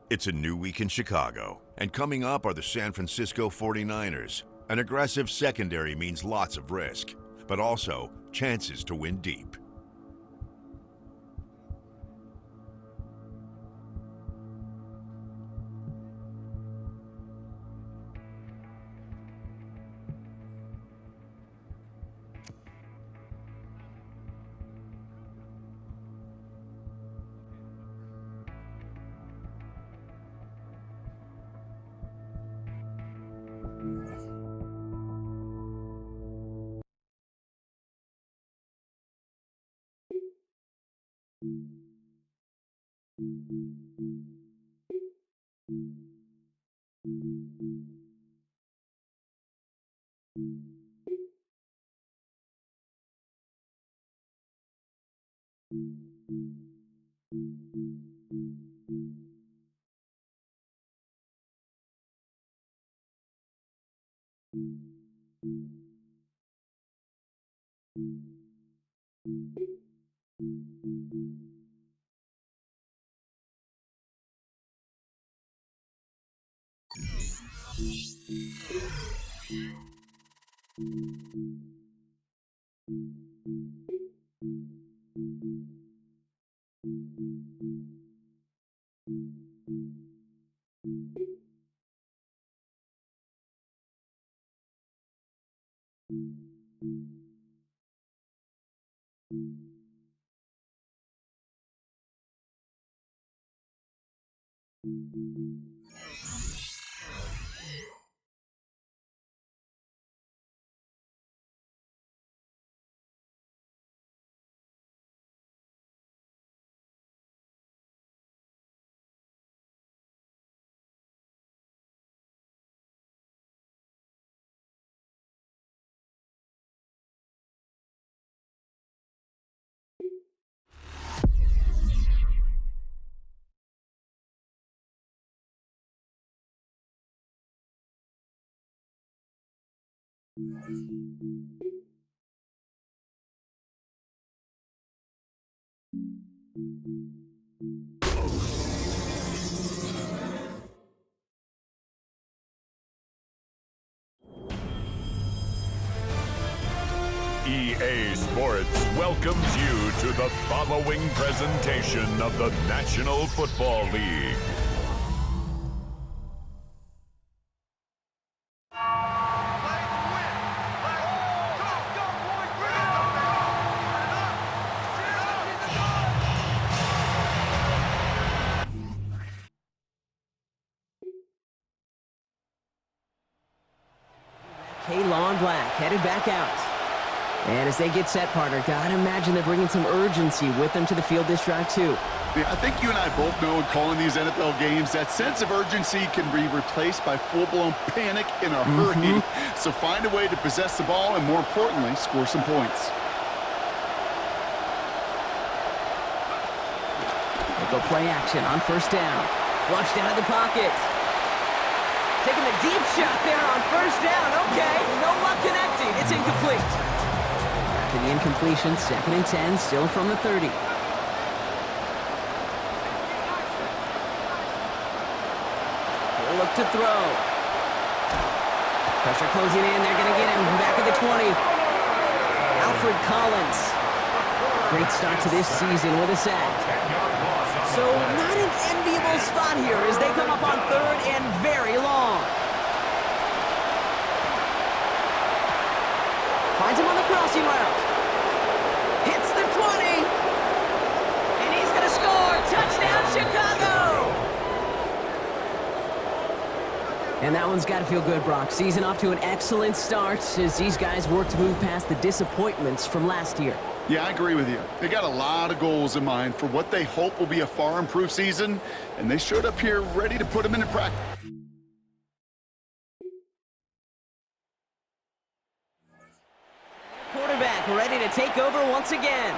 It's a new week in Chicago, and coming up are the San Francisco 49ers. An aggressive secondary means lots of risk, but also chances to win deep. EA Sports welcomes you to the following presentation of the National Football League. Long Black headed back out. And as they get set, partner, gotta imagine they're bringing some urgency with them to the field this drive, too. Yeah, I think you and I both know in calling these NFL games, that sense of urgency can be replaced by full-blown panic in a hurry. So find a way to possess the ball and, more importantly, score some points. They go play action on first down. Flushed out of the pocket. Taking a deep shot there on first down. Okay, no luck connecting. It's incomplete. After the incompletion, 2nd and 10, still from the 30. They'll look to throw. Pressure closing in. They're going to get him back at the 20. Alfred Collins. Great start to this season with a sack. So not an enviable spot here as they come up on 3rd and very long. Finds him on the crossing route. Hits the 20. And he's going to score. Touchdown, Chicago! And that one's got to feel good, Brock. Season off to an excellent start as these guys work to move past the disappointments from last year. Yeah, I agree with you. They got a lot of goals in mind for what they hope will be a far improved season, and they showed up here ready to put them into practice. Quarterback ready to take over once again.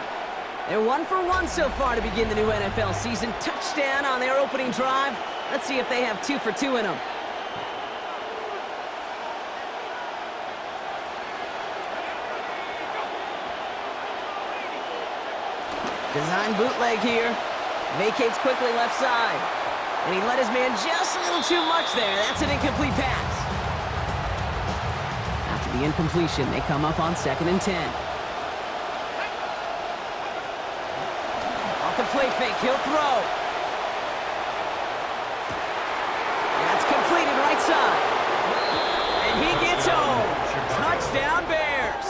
They're 1 for 1 so far to begin the new NFL season. Touchdown on their opening drive. Let's see if they have 2 for 2 in them. Design bootleg here. Vacates quickly left side. And he let his man just a little too much there. That's an incomplete pass. After the incompletion, they come up on 2nd and 10. Off the play fake, he'll throw. That's completed right side. And he gets home. Touchdown, Bears.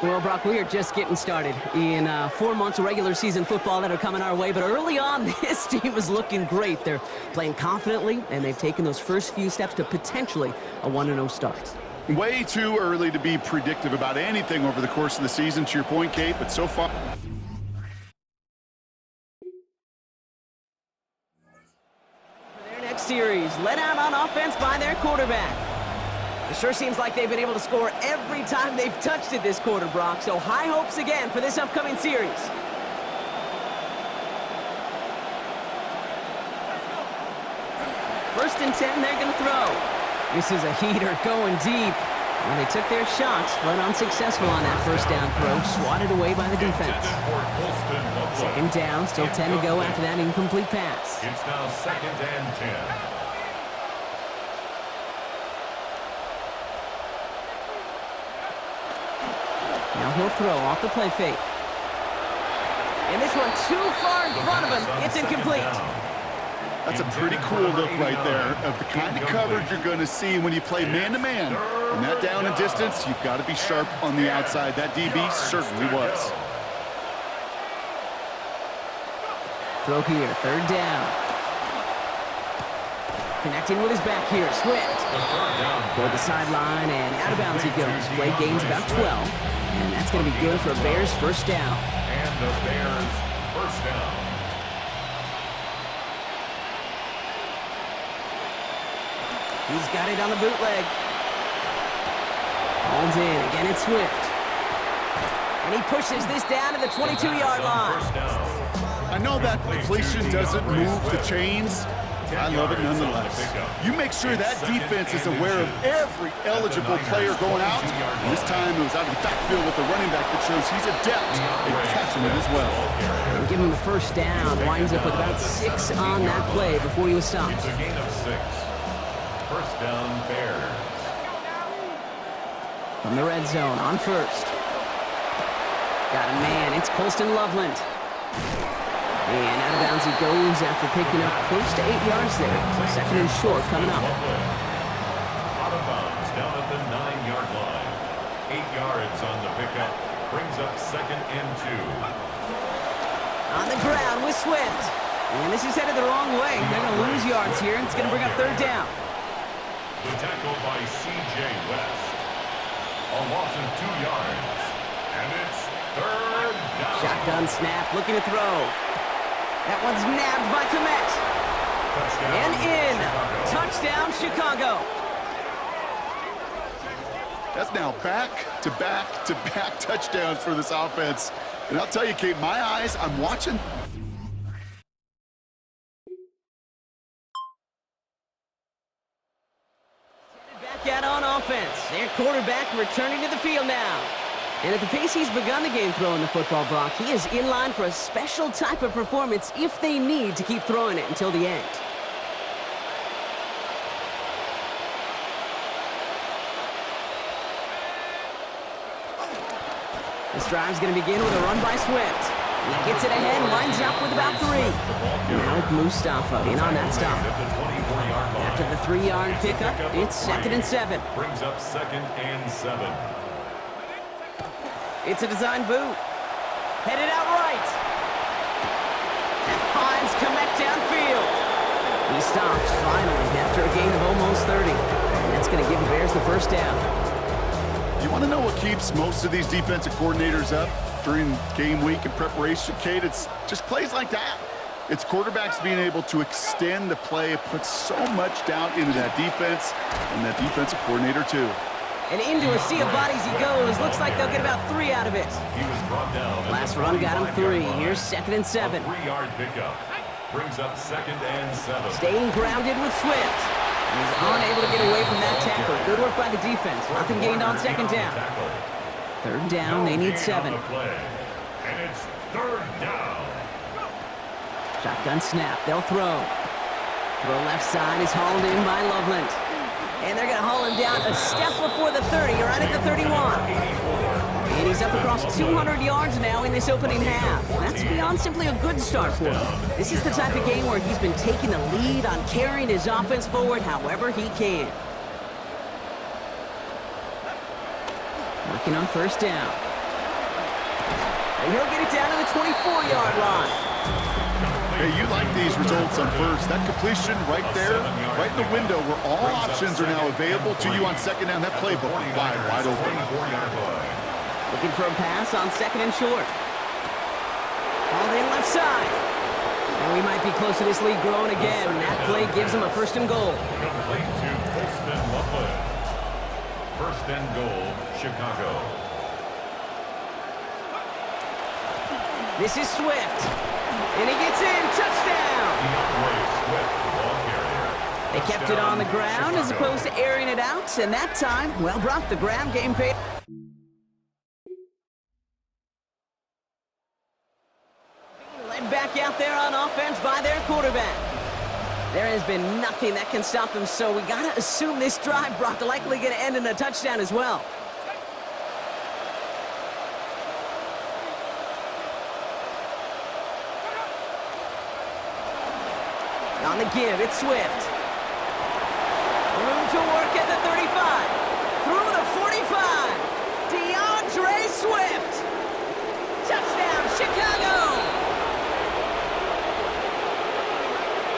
Well, Brock, we are just getting started in 4 months of regular season football that are coming our way. But early on, this team is looking great. They're playing confidently, and they've taken those first few steps to potentially a 1-0 start. Way too early to be predictive about anything over the course of the season, to your point, Kate, but so far... For their next series, let out on offense by their quarterback. It sure seems like they've been able to score every time they've touched it this quarter, Brock. So high hopes again for this upcoming series. First and 10, they're going to throw. This is a heater going deep. And they took their shots, but unsuccessful on that first down throw. Swatted away by the defense. 2nd down, still 10 to go after that incomplete pass. It's now 2nd and 10. Now he'll throw off the play fake. And this one too far in front of him. It's incomplete. That's a pretty cool look right there of the kind of coverage you're going to see when you play man-to-man. And that down and distance, you've got to be sharp on the outside. That DB certainly was. Throw here, 3rd down. Connecting with his back here, Swift. Toward the sideline, and out of bounds he goes. Play gains about 12. And that's going to be good for a Bears first down. And the Bears first down. He's got it on the bootleg. Hauled in. Again, it's Swift. And he pushes this down to the 22-yard line. I know that completion doesn't move the chains. I love it nonetheless. You make sure that defense is aware of every eligible player going out. And this time it was out of the backfield with the running back that shows he's adept at catching it as well. And give him the first down. Winds up with about 6 on that play before he was stopped. It's a gain of 6. First down, Bears. From the red zone on first. Got a man, it's Colston Loveland. And out of bounds he goes after picking up close to 8 yards there. So second and short coming up. Out of bounds down at the 9-yard line. 8 yards on the pickup. Brings up second and 2. On the ground with Swift. And this is headed the wrong way. They're going to lose yards here. It's going to bring up third down. The tackle by C.J. West. A loss of 2 yards. And it's third down. Shotgun snap, looking to throw. That one's nabbed by Komet. And in. Touchdown, Chicago. That's now back-to-back-to-back touchdowns for this offense. And I'll tell you, Kate, my eyes, I'm watching. Back out on offense. Their quarterback returning to the field now. And at the pace he's begun the game throwing the football, Brock, he is in line for a special type of performance if they need to keep throwing it until the end. This drive's going to begin with a run by Swift. He gets it ahead, lines up with about 3. Malik Mustafa in on that stop. After the 3-yard pickup, it's second and 7. Brings up second and 7. It's a design boot. Headed out right. And finds Komet downfield. He stopped finally after a gain of almost 30. And that's going to give the Bears the first down. You want to know what keeps most of these defensive coordinators up during game week and preparation, Kate? It's just plays like that. It's quarterbacks being able to extend the play. It puts so much doubt into that defense and that defensive coordinator too. And into a sea of bodies he goes. Looks like they'll get about 3 out of it. He was brought down. Last run got him 3. Here's second and 7. 3-yard pickup. Brings up second and 7. Staying grounded with Swift. He's unable to get away from that tackle. Good work by the defense. Nothing gained on second down. Third down, they need 7. And it's third down. Shotgun snap, they'll throw. Throw left side is hauled in by Loveland. And they're going to haul him down a step before the 30, right at the 31. And he's up across 200 yards now in this opening half. That's beyond simply a good start for him. This is the type of game where he's been taking the lead on carrying his offense forward however he can. Working on first down. And he'll get it down to the 24-yard line. Hey, you like these results on first. That completion right there, right in the window where all options are now available to you on second down. That playbook wide open. Looking for a pass on second and short. All in left side. And we might be close to this lead growing again. That play gives him a first and goal. Complete to Colston Loveland. First and goal, Chicago. This is Swift. And he gets in. Touchdown! They kept it on the ground as opposed to airing it out. And that time, well, Brock, the grab game paid. Led back out there on offense by their quarterback. There has been nothing that can stop them, so we got to assume this drive, Brock, likely going to end in a touchdown as well. On the give, it's Swift. Room to work at the 35. Through the 45. DeAndre Swift. Touchdown, Chicago.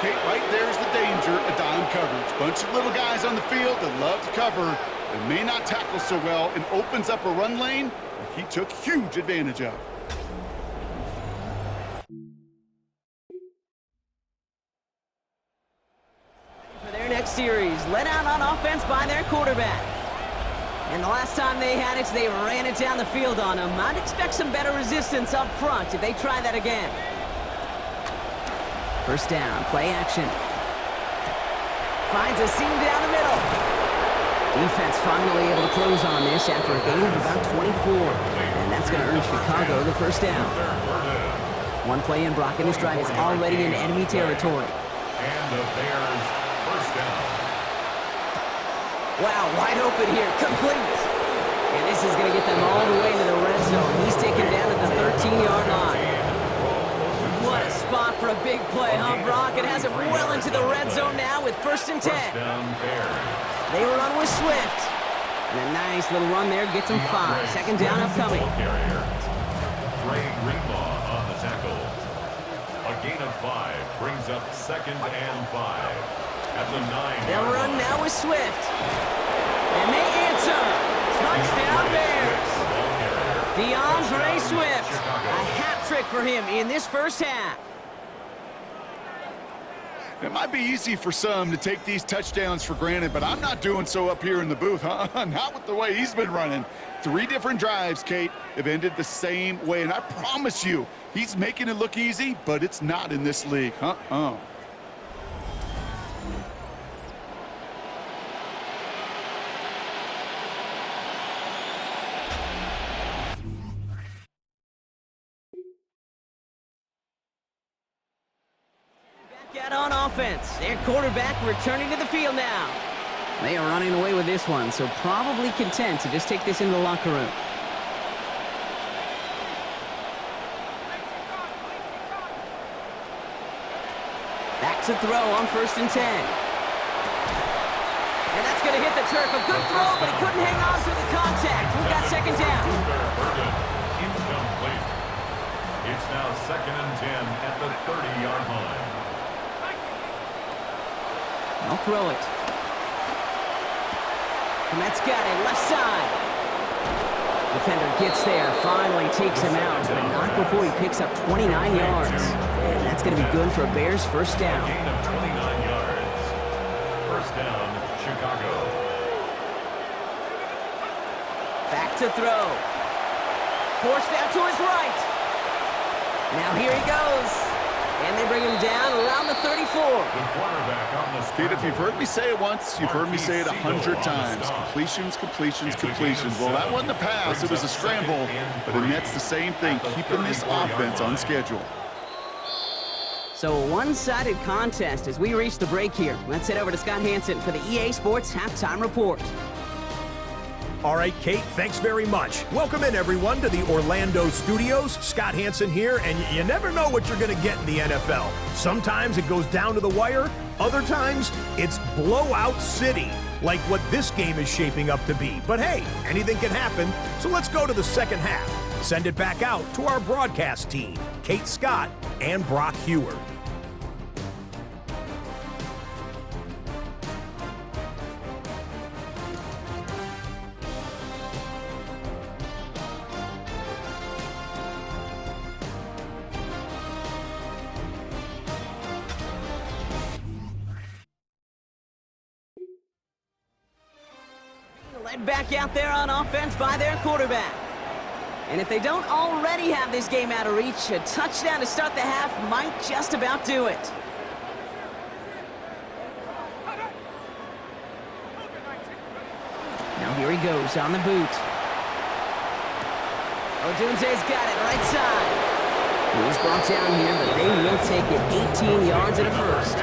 Kate, right there's the danger of dime coverage. Bunch of little guys on the field that love to cover. They may not tackle so well and opens up a run lane that he took huge advantage of. Series led out on offense by their quarterback. And the last time they had it, they ran it down the field on him. I'd expect some better resistance up front if they try that again. First down, play action. Finds a seam down the middle. Defense finally able to close on this after a gain of about 24. And that's going to earn Chicago the first down. One play in, Brock, and this drive is already in enemy territory. And the Bears first down. Wow, wide open here, complete. And this is going to get them all the way to the red zone. He's taken down at the 13-yard line. What a spot for a big play, huh, Brock? It has it well into the red zone now with 1st and 10. They run with Swift. And a nice little run there gets them 5. 2nd down upcoming. Ray Greenlaw on the tackle. A gain of 5 brings up 2nd and 5. At the 9. They'll run now with Swift. And they answer. Touchdown Bears. DeAndre Swift. A hat trick for him in this first half. It might be easy for some to take these touchdowns for granted, but I'm not doing so up here in the booth, huh? Not with the way he's been running. 3 different drives, Kate, have ended the same way, and I promise you, he's making it look easy, but it's not in this league, huh? Back out on offense. Their quarterback returning to the field now. They are running away with this one, so probably content to just take this into the locker room. Back to throw on 1st and 10. And that's going to hit the turf. A good throw, but he couldn't hang on through the contact. We've got 2nd down. Incomplete. It's now 2nd and 10 at the 30-yard line. I'll throw it. Komet's got it, left side. Defender gets there, finally takes him out, but not before he picks up 29 yards. And that's going to be good for a Bears 1st down. A gain of 29 yards. 1st down, Chicago. Back to throw. Forced out to his right. Now here he goes. And they bring him down around the 34. The quarterback on the Kate, if you've heard me say it once, you've heard me say it 100 times. Completions. Well, that wasn't a pass, it was a scramble. But it nets the same thing, keeping this offense on schedule. So a one-sided contest as we reach the break here. Let's head over to Scott Hansen for the EA Sports Halftime Report. All right, Kate, thanks very much. Welcome in, everyone, to the Orlando studios. Scott Hansen here, and you never know what you're going to get in the NFL. Sometimes it goes down to the wire. Other times, it's blowout city, like what this game is shaping up to be. But hey, anything can happen, so let's go to the 2nd half. Send it back out to our broadcast team, Kate Scott and Brock Hewer. Led back out there on offense by their quarterback. And if they don't already have this game out of reach, a touchdown to start the half might just about do it. Now here he goes on the boot. Odunze's got it right side. He's brought down here, but they will take it 18 yards and a 1st.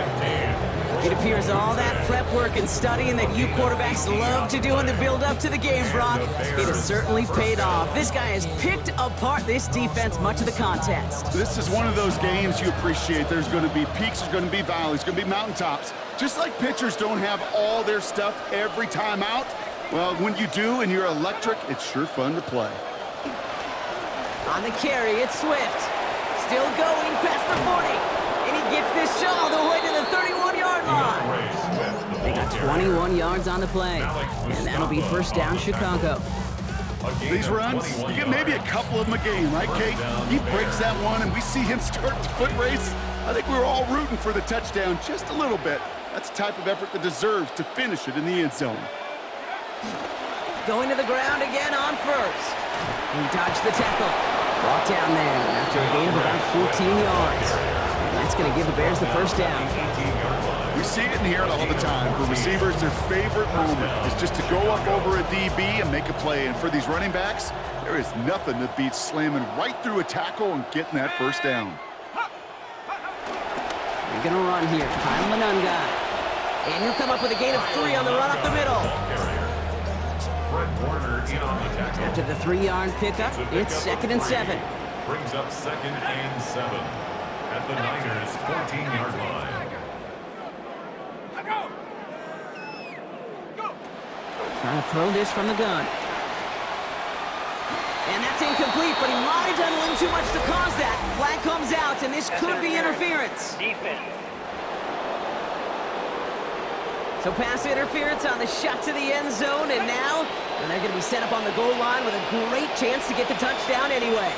It appears all that prep work and studying that you quarterbacks love to do in the build-up to the game, Brock, it has certainly paid off. This guy has picked apart this defense much of the contest. This is one of those games you appreciate. There's going to be peaks, there's going to be valleys, going to be mountaintops. Just like pitchers don't have all their stuff every time out, well, when you do and you're electric, it's sure fun to play. On the carry, it's Swift. Still going past the 40. And he gets this shot all the way to the 31-yard line. They got 21 yards on the play. And that'll be 1st down, Chicago. These runs, you get maybe a couple of them a game, right, Kate? He breaks that one, and we see him start the foot race. I think we're all rooting for the touchdown just a little bit. That's the type of effort that deserves to finish it in the end zone. Going to the ground again on 1st. He dodged the tackle. Brought down there after a gain of about 14 yards. And that's going to give the Bears the 1st down. We see it and hear it all the time. For receivers, their favorite moment is just to go up over a DB and make a play. And for these running backs, there is nothing that beats slamming right through a tackle and getting that 1st down. They're going to run here. Kyle Manunga. And he'll come up with a gain of 3 on the run up the middle. Fred Warner in on the tackle. After the 3-yard pickup, it's 2nd and 7. Brings up 2nd and 7 at the Niners' 14-yard line. Trying to throw this from the gun. And that's incomplete, but he might have done a little too much to cause that. Flag comes out, and this could be interference. Defense. So pass interference on the shot to the end zone, and now they're going to be set up on the goal line with a great chance to get the touchdown anyway.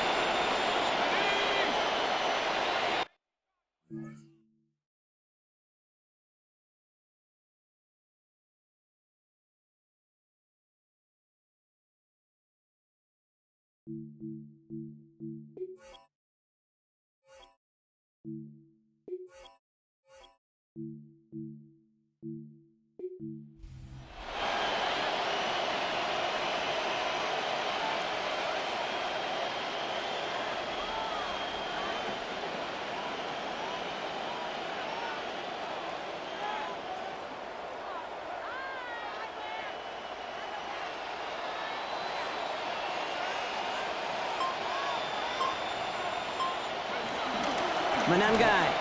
Manungai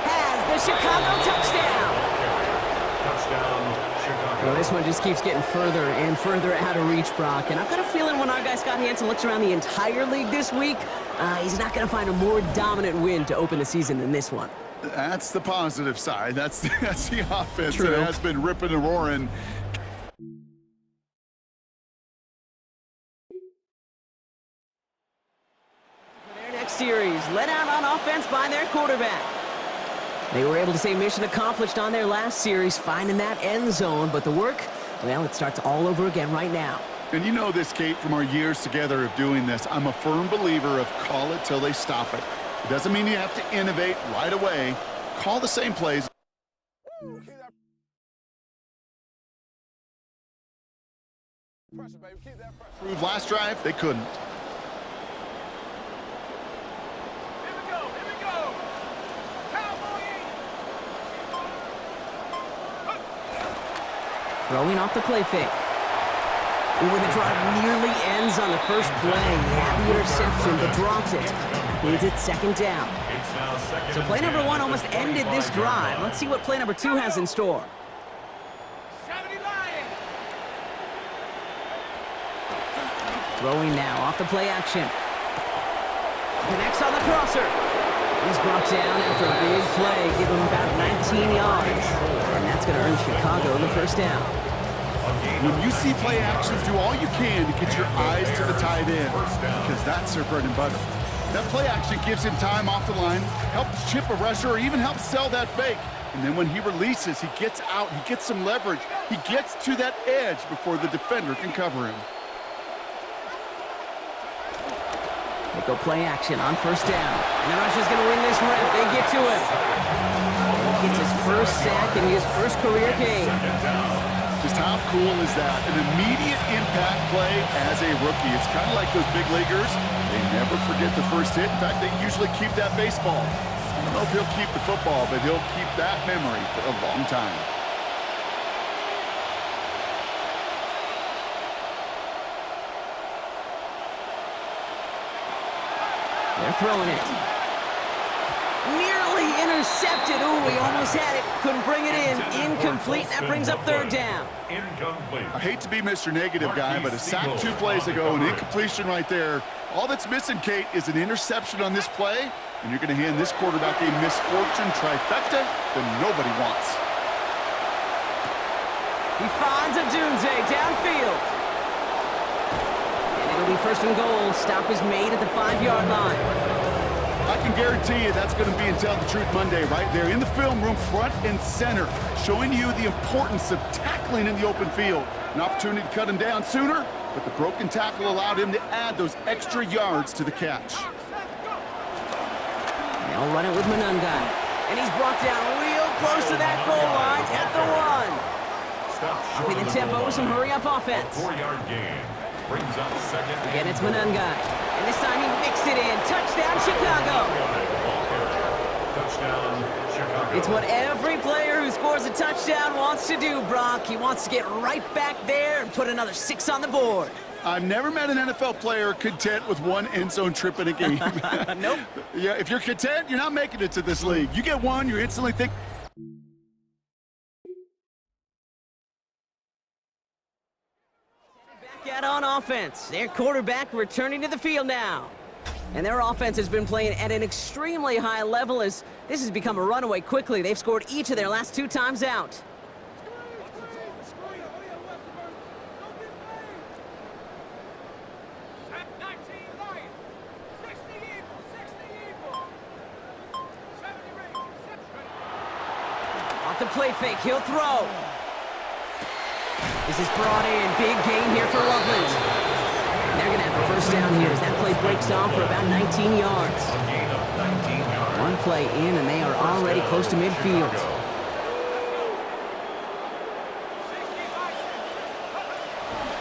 has the Chicago touchdown. Touchdown, Chicago. Well, this one just keeps getting further and further out of reach, Brock. And I've got a feeling when our guy Scott Hansen looks around the entire league this week, he's not going to find a more dominant win to open the season than this one. That's the positive side. That's the offense True. that has been ripping and roaring. For their next series, let out on offense by their quarterback. They were able to say mission accomplished on their last series, finding that end zone, but the work, well, it starts all over again right now. And you know this, Kate, from our years together of doing this. I'm a firm believer of call it till they stop it. It doesn't mean you have to innovate right away. Call the same plays. Prove last drive, they couldn't. Throwing off the play fake. Ooh, and the drive nearly ends on the first play. He had the interception, but dropped it. That means it's 2nd down. It's now 2nd So play and number 10 1 at almost the ended this 25-yard drive. line. Let's see what play number 2 has in store. Throwing now off the play action. Connects on the crosser. He's brought down after a big play, give him about 19 yards. And that's going to earn Chicago the 1st down. When you see play action, do all you can to get your eyes to the tight end, because that's their bread and butter. That play action gives him time off the line, helps chip a rusher, or even helps sell that fake. And then when he releases, he gets out, he gets some leverage. He gets to that edge before the defender can cover him. They go play action on 1st down. And the rusher's going to win this rep. They get to him. He gets his first sack and his first career game. Just how cool is that? An immediate impact play as a rookie. It's kind of like those big leaguers. They never forget the first hit. In fact, they usually keep that baseball. I don't know if he'll keep the football, but he'll keep that memory for a long time. They're throwing it. Nearly intercepted. Ooh, he almost had it. Couldn't bring it in. Incomplete. That brings up 3rd down. Incomplete. I hate to be Mr. Negative guy, but a sack 2 plays ago, an incompletion right there. All that's missing, Kate, is an interception on this play, and you're going to hand this quarterback a misfortune trifecta that nobody wants. He finds a Dunze downfield. And it'll be 1st and goal. Stop is made at the 5-yard line. I can guarantee you that's going to be in Tell the Truth Monday right there in the film room, front and center, showing you the importance of tackling in the open field. An opportunity to cut him down sooner, but the broken tackle allowed him to add those extra yards to the catch. They'll run it with Manungai. And he's brought down real close to that goal line at the 1. Upping the tempo with some hurry-up offense. 4-yard gain. Brings up 2nd. Again, it's Manungai. And this time he mixed it in. Touchdown, Chicago. Touchdown, Chicago. It's what every player who scores a touchdown wants to do, Brock. He wants to get right back there and put another 6 on the board. I've never met an NFL player content with one end zone trip in a game. Nope. Yeah, if you're content, you're not making it to this league. You get one, you're instantly thinking. Back out on offense. Their quarterback returning to the field now. And their offense has been playing at an extremely high level as this has become a runaway quickly. They've scored each of their last 2 times out. Off the play fake, he'll throw. This is brought in. Big gain here for Loveland. They're going to have a first down here as that play breaks off for about 19 yards. One play in, and they are already close to midfield.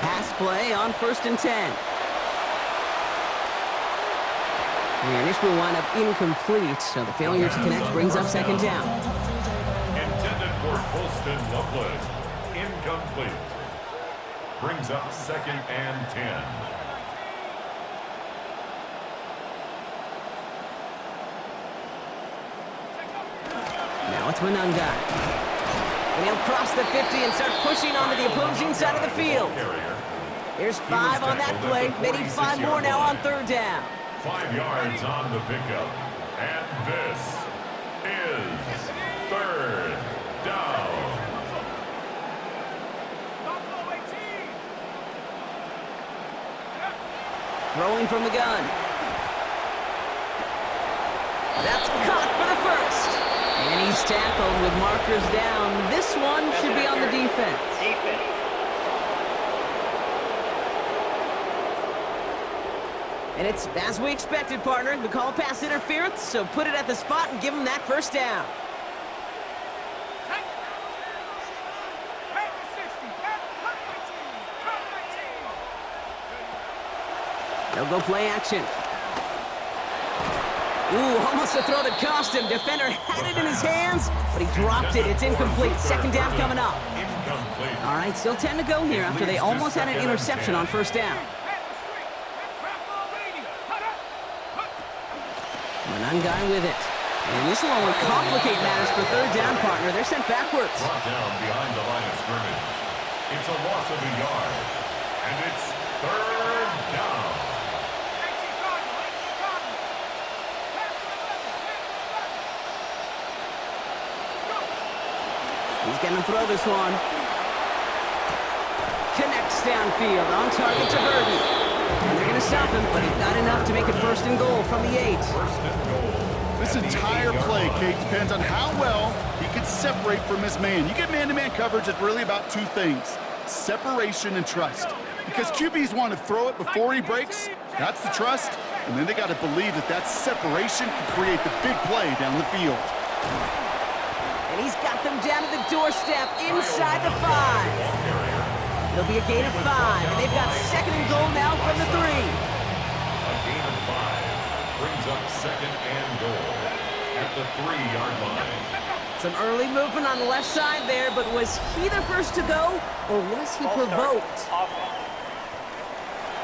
Pass play on 1st and 10. And this will wind up incomplete, so the failure to connect brings up 2nd down. Intended for Colston Loveland. Incomplete. Brings up 2nd and 10. Now it's Manunga. And he'll cross the 50 and start pushing onto the opposing side of the field. There's 5 on that play. They need 5 more now on 3rd down. 5 yards on the pickup. And this is 3rd down. Throwing from the gun. That's caught for the first. And he's tackled with markers down. This one should be on the defense. And it's as we expected, partner. We call pass interference, so put it at the spot and give him that first down. They'll go play action. Ooh, almost a throw that cost him. Defender had it in his hands, but he dropped it. It's incomplete. 2nd down coming up. All right, still 10 to go here after they almost had an interception on 1st down. Manunga with it. And this will only complicate matters for 3rd down, partner. They're sent backwards. Brought down behind the line of scrimmage. It's a loss of a yard. And it's 3rd down. He's going to throw this one. Connects downfield, on target to Burton. And they're going to stop him, but he got enough to make it 1st and goal from the 8. This entire play, Kate, depends on how well he can separate from his man. You get man-to-man coverage, it's really about 2 things, separation and trust. Because QBs want to throw it before he breaks, that's the trust, and then they got to believe that that separation can create the big play down the field. And he's got them down to the doorstep inside the 5. It'll be a gain of 5, and they've got 2nd and goal now from the 3. A gain of 5 brings up 2nd and goal at the 3-yard line. Some early movement on the left side there, but was he the first to go, or was he provoked?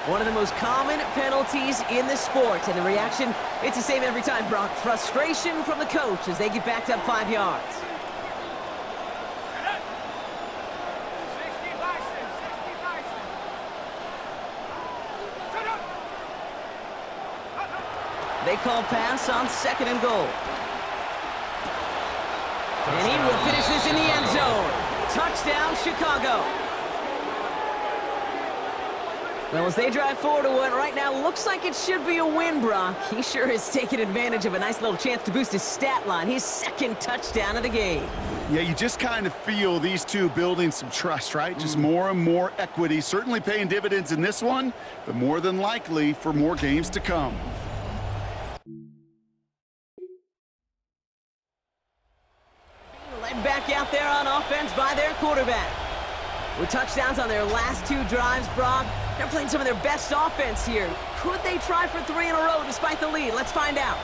One of the most common penalties in the sport, and the reaction, it's the same every time, Brock. Frustration from the coach as they get backed up 5 yards. They call pass on 2nd and goal. And he will finish this in the end zone. Touchdown, Chicago. Well, as they drive forward to what right now looks like it should be a win, Brock. He sure is taking advantage of a nice little chance to boost his stat line. His 2nd touchdown of the game. Yeah, you just kind of feel these two building some trust, right? Just more and more equity. Certainly paying dividends in this one, but more than likely for more games to come. Led back out there on offense by their quarterback. With touchdowns on their last 2 drives, Brock, they're playing some of their best offense here. Could they try for 3 in a row despite the lead? Let's find out.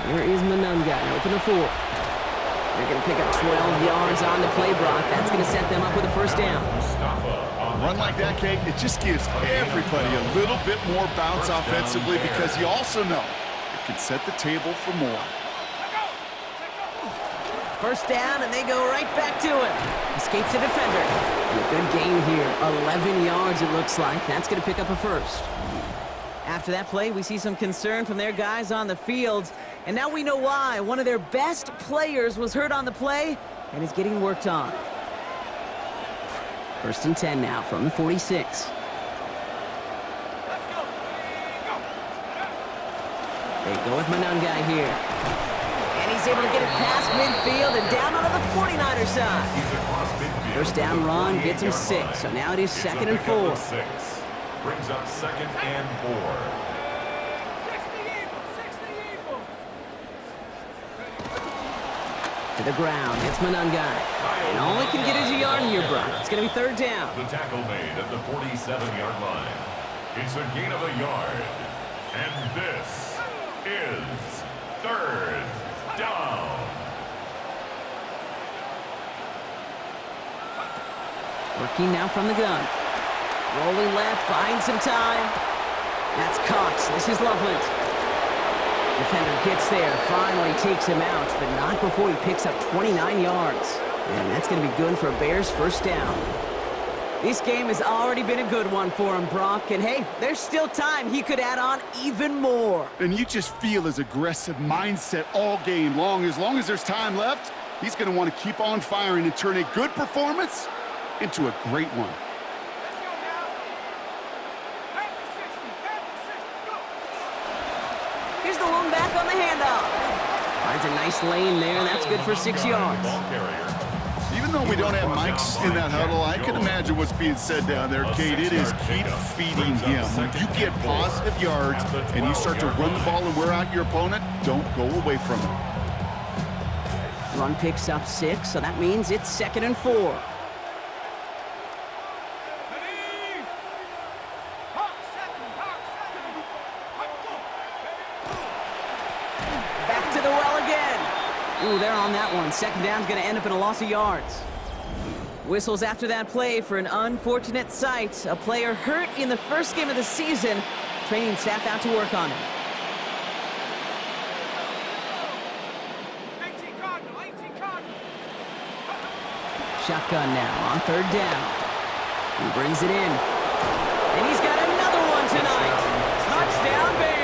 Here is Manunga, open the fourth. They're going to pick up 12 yards on the play, Brock. That's going to set them up with a first down. A run like that, Kate, it just gives everybody a little bit more bounce offensively because you also know it can set the table for more. First down, and they go right back to him. Escapes the defender. And a good gain here. 11 yards, it looks like. That's going to pick up a first. After that play, we see some concern from their guys on the field. And now we know why. One of their best players was hurt on the play and is getting worked on. First and 10 now from the 46. They go with Manunga here. And he's able to get it past midfield and down onto the 49er side. First down run gets him 6. So now it is 2nd and 4. Brings up 2nd and 4. To the ground, it's Manunga. And all he can get is a yard here, Brock. It's going to be 3rd down. The tackle made at the 47-yard line. It's a gain of a yard. And this is 3rd down. Working now from the gun. Rolling left, buying some time. That's Cox. This is Loveland. Defender gets there, finally takes him out, but not before he picks up 29 yards. And that's going to be good for a Bears first down. This game has already been a good one for him, Brock. And hey, there's still time. He could add on even more. And you just feel his aggressive mindset all game long. As long as there's time left, he's going to want to keep on firing and turn a good performance into a great one. Here's the one back on the handoff. Finds a nice lane there, and that's good for 6 yards. Even though we don't have mics in that huddle, I can imagine what's being said down there, Kate. It is keep feeding him. When you get positive yards and you start to run the ball and wear out your opponent, don't go away from it. Run picks up 6, so that means it's 2nd and 4. Ooh, they're on that one. 2nd down's going to end up in a loss of yards. Whistles after that play for an unfortunate sight. A player hurt in the first game of the season. Training staff out to work on him. 18 Cardinal. Shotgun now on 3rd down. He brings it in. And he's got another one tonight. Touchdown Bears.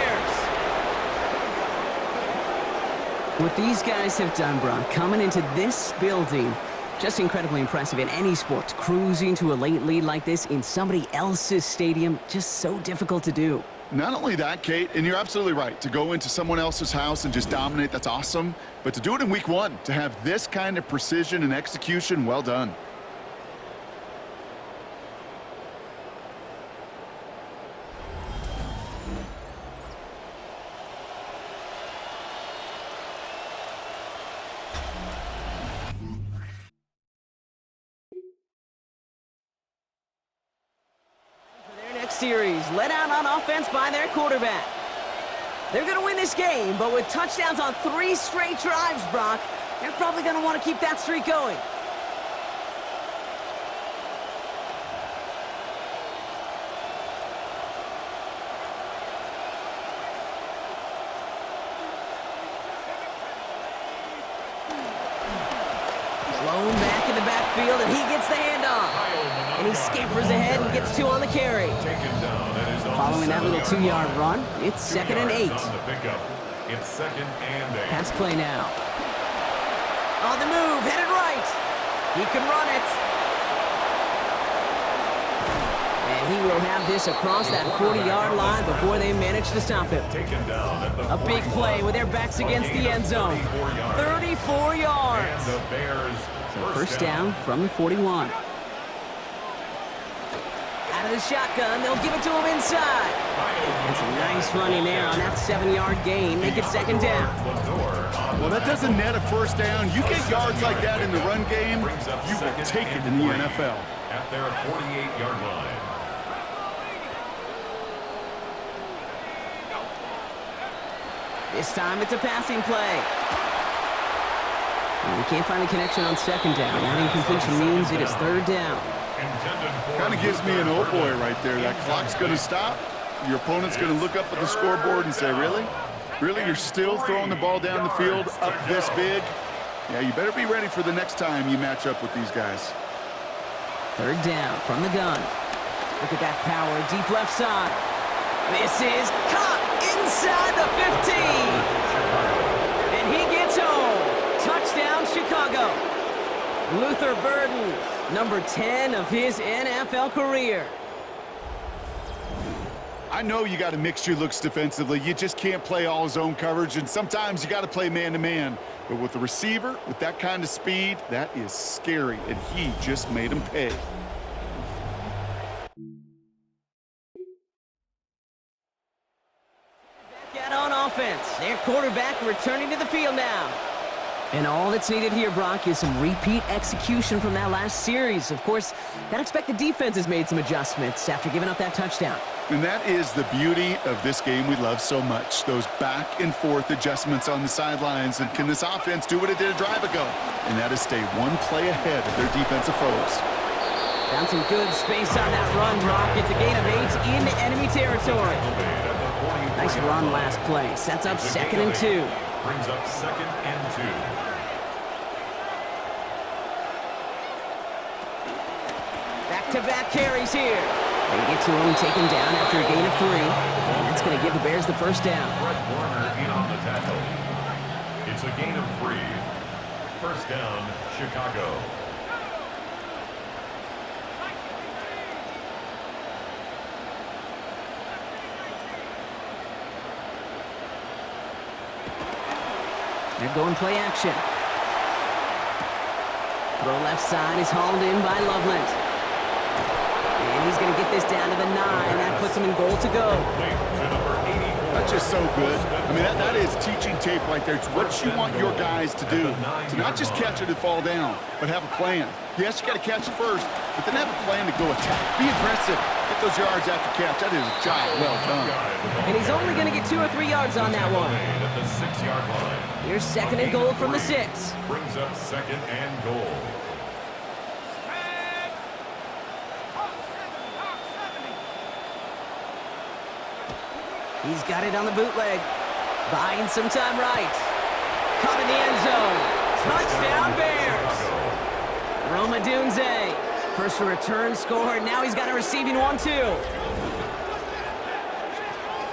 What these guys have done, Brock, coming into this building, just incredibly impressive in any sport. Cruising to a late lead like this in somebody else's stadium, just so difficult to do. Not only that, Kate, and you're absolutely right, to go into someone else's house and just dominate, that's awesome. But to do it in week 1, to have this kind of precision and execution, well done. Series let out on offense by their quarterback. They're going to win this game, but with touchdowns on 3 straight drives, Brock, they're probably going to want to keep that streak going. Blown back in the backfield, and he gets the handoff. And he scampers ahead and gets 2 on the carry. Following that little 2-yard run, it's 2nd and 8. It's 2nd and 8. Pass play now. On the move, headed right. He can run it. And he will have this across that 40-yard line before they manage to stop him. A big play with their backs against the end zone. 34 yards. So first down from the 41. Out of the shotgun, they'll give it to him inside. And some nice running there on that 7-yard gain. Make it 2nd down. Well, that doesn't net a first down. You get yards like that in the run game, you will take it in the NFL. At their 48-yard line. This time it's a passing play. And he can't find the connection on second down. That incompletion means it is third down. Kind of gives me an oh boy right there. That clock's going to stop. Your opponent's going to look up at the scoreboard and say, really? Really, you're still throwing the ball down the field up this big? Yeah, you better be ready for the next time you match up with these guys. Third down from the gun. Look at that power, deep left side. This is caught inside the 15. And he gets home. Touchdown, Chicago. Luther Burden, number 10 of his NFL career. I know you got to mix your looks defensively. You just can't play all zone coverage, and sometimes you got to play man-to-man. But with the receiver, with that kind of speed, that is scary, and he just made him pay. Back out on offense. Their quarterback returning to the field now. And all that's needed here, Brock, is some repeat execution from that last series. Of course, gotta expect the defense has made some adjustments after giving up that touchdown. And that is the beauty of this game we love so much, those back-and-forth adjustments on the sidelines. And can this offense do what it did a drive ago? And that is stay one play ahead of their defensive foes. Found some good space on that run, Brock. It's a gain of 8 into enemy territory. Nice run last play. Sets up 2nd and 2. Brings up 2nd and 2. Back-to-back carries here. They get to him, take him down after a gain of 3. And that's going to give the Bears the first down. Fred Warner in on the tackle. It's a gain of 3. First down, Chicago. They're going play action. Throw left side is hauled in by Loveland. And he's going to get this down to the 9. That puts him in goal to go. That's just so good. I mean, that is teaching tape right there. It's what you want your guys to do. To not just catch it and fall down, but have a plan. Yes, you got to catch it first, but then have a plan to go attack. Be aggressive. Get those yards after catch. That is a job well done. And he's only going to get 2 or 3 yards on that one. At the 6-yard line. Here's 2nd and goal from the 6. Brings up 2nd and goal. He's got it on the bootleg. Buying some time right. Caught in the end zone. Touchdown Bears. Roma Dunze. First return score. Now he's got a receiving one too.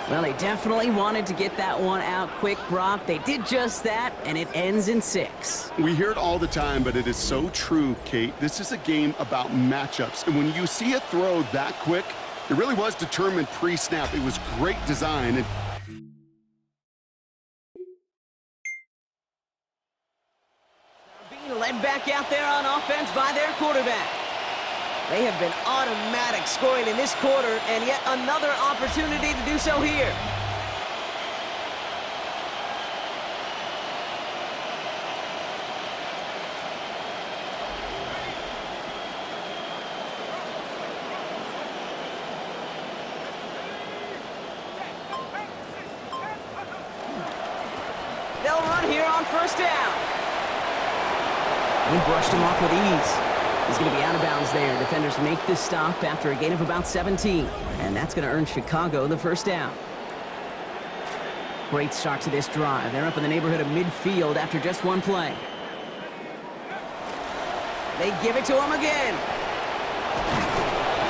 Well, they definitely wanted to get that one out quick, Brock. They did just that, and it ends in 6. We hear it all the time, but it is so true, Kate. This is a game about matchups. And when you see a throw that quick, it really was determined pre-snap. It was great design. And being led back out there on offense by their quarterback. They have been automatic scoring in this quarter, and yet another opportunity to do so here. They'll run here on first down. He brushed him off with ease. He's going to be out of bounds there. Defenders make this stop after a gain of about 17. And that's going to earn Chicago the first down. Great start to this drive. They're up in the neighborhood of midfield after just one play. They give it to him again.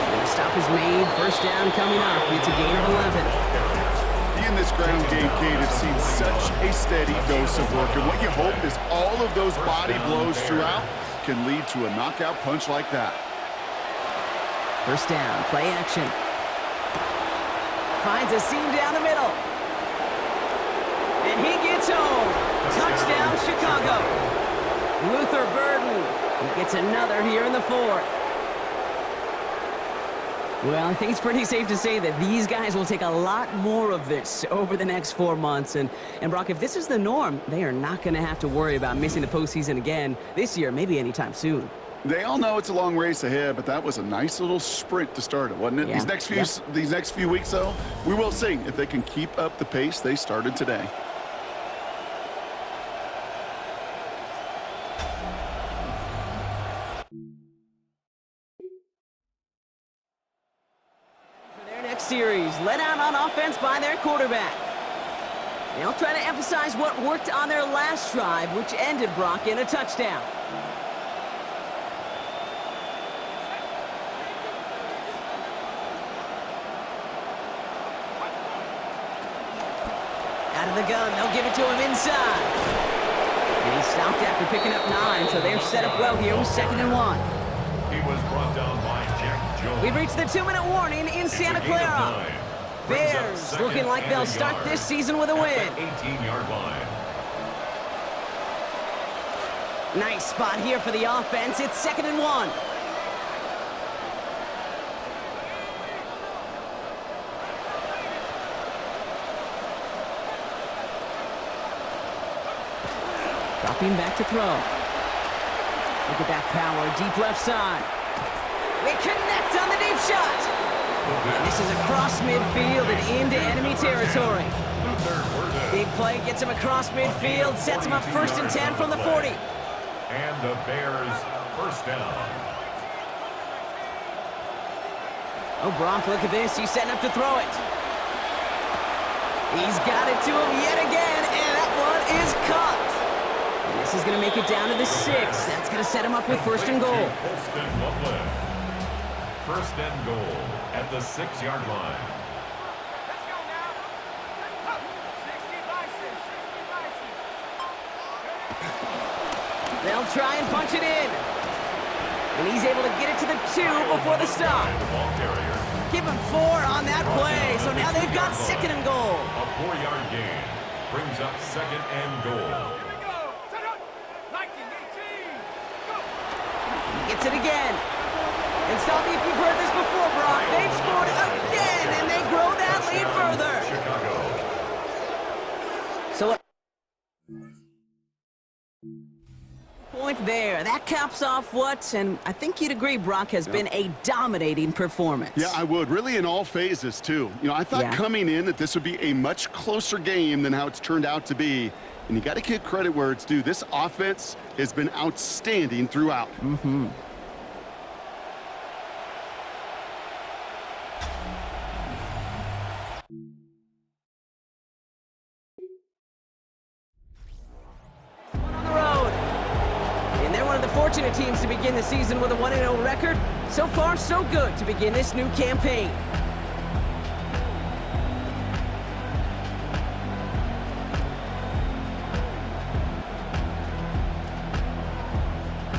And the stop is made. First down coming up. It's a gain of 11. in this ground game, Kate, have seen such a steady dose of work. And what you hope is all of those body blows throughout can lead to a knockout punch like that. First down, play action. Finds a seam down the middle. And he gets home. Touchdown, Chicago. Luther Burden. He gets another here in the fourth. Well, I think it's pretty safe to say that these guys will take a lot more of this over the next 4 months. And Brock, if this is the norm, they are not going to have to worry about missing the postseason again this year, maybe anytime soon. They all know it's a long race ahead, but that was a nice little sprint to start it, wasn't it? Yeah. These next few weeks, though, we will see if they can keep up the pace they started today. let out on offense by their quarterback. They'll try to emphasize what worked on their last drive, which ended Brock in a touchdown. Out of the gun, they'll give it to him inside. And he stopped after picking up 9, so they're set up well here with 2nd and 1. He was brought down by Jack Jones. We've reached the 2-minute warning in Santa Clara. Bears looking like they'll start this season with a win. 18-yard line. Nice spot here for the offense. It's 2nd and 1. Dropping back to throw. Look at that power, deep left side. We connect on the deep shot. And this is across midfield and into enemy territory. Big play gets him across midfield, sets him up 1st and 10 from the 40. And the Bears first down. Oh, Brock, look at this. He's setting up to throw it. He's got it to him yet again, and that one is caught. And this is going to make it down to the 6. That's going to set him up with 1st and goal. 1st and goal at the 6-yard line. They'll try and punch it in. And he's able to get it to the 2 before the stop. Give him 4 on that play. So now they've got 2nd and goal. A 4-yard gain brings up 2nd and goal. He gets it again. And stop me if you've heard this before, Brock. They've scored again, and they grow that lead further. Chicago. So point there. That caps off what, and I think you'd agree, Brock, has been a dominating performance. Yeah, I would. Really in all phases, too. You know, I thought coming in that this would be a much closer game than how it's turned out to be. And you got to give credit where it's due. This offense has been outstanding throughout. Mm-hmm. Fortunate teams to begin the season with a 1-0 record. So far, so good to begin this new campaign.